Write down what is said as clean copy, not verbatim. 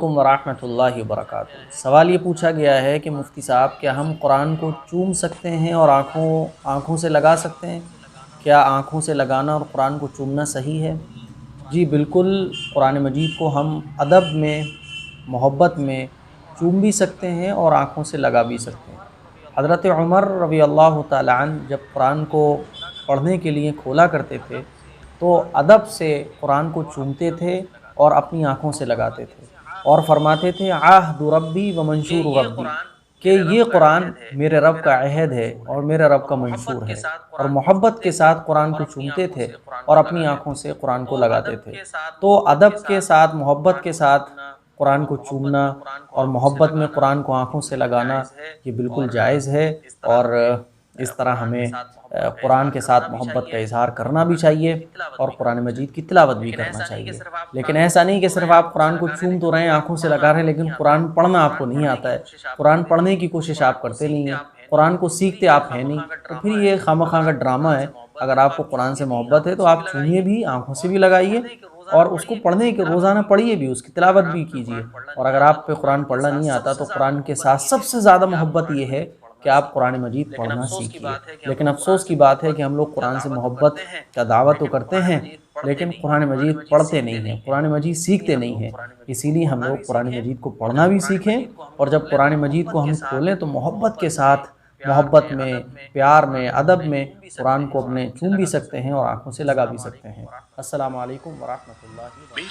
अस्सलामुअलैकुम वरहमतुल्लाहि वबरकातुहू। सवाल ये पूछा गया है कि मुफ्ती साहब, क्या हम कुरान को चूम सकते हैं और आँखों से लगा सकते हैं? क्या आँखों से लगाना और कुरान को चूमना सही है? जी बिल्कुल, कुरान मजीद को हम अदब में, मोहब्बत में चूम भी सकते हैं और आँखों से लगा भी सकते हैं। हज़रत उमर रज़ी अल्लाह तआला अन्हु जब कुरान को पढ़ने के लिए खोला करते थे, तो अदब से कुरान को चूमते थे और अपनी आँखों से लगाते थे और फरमाते थे आहदु रब्बी व मंशूर रब्बी, कि ये कुरान मेरे रब का अहद है और मेरे रब का मंशूर है। और मोहब्बत के साथ कुरान को चूमते थे और अपनी आँखों से कुरान को लगाते थे। तो अदब के साथ, मोहब्बत के साथ कुरान को चूमना और मोहब्बत में कुरान को आँखों से लगाना ये बिल्कुल जायज़ है और इस तरह हमें कुरान के साथ मोहब्बत का इज़हार करना भी चाहिए और कुरान मजीद की तिलावत भी करना चाहिए। लेकिन ऐसा नहीं कि सिर्फ़ आप कुरान को चूम तो रहे हैं, आँखों से लगा रहे हैं, लेकिन कुरान पढ़ना आपको नहीं आता है, कुरान पढ़ने की कोशिश आप करते नहीं हैं, कुरान को सीखते आप हैं नहीं, तो फिर ये खामख़ा का ड्रामा है। अगर आपको कुरान से मोहब्बत है तो आप चूमिए भी, आँखों से भी लगाइए और उसको पढ़ने के रोज़ाना पढ़िए भी, उसकी तिलावत भी कीजिए। और अगर आप पे कुरान पढ़ना नहीं आता तो कुरान के साथ सबसे ज़्यादा मोहब्बत ये है कि आप कुरान मजीद पढ़ना सीखिए। लेकिन अफ़सोस की बात है कि हम लोग कुरान से मोहब्बत का दावा तो करते हैं, लेकिन कुरान मजीद पढ़ते नहीं हैं, कुरान मजीद सीखते नहीं हैं। इसीलिए हम लोग कुरान मजीद को पढ़ना भी सीखें और जब कुरान मजीद को हम खोलें तो मोहब्बत के साथ, मोहब्बत में, प्यार में, अदब में कुरान को अपने चूम भी सकते हैं और आँखों से लगा भी सकते हैं। अस्सलामु अलैकुम वरहमतुल्लाहि व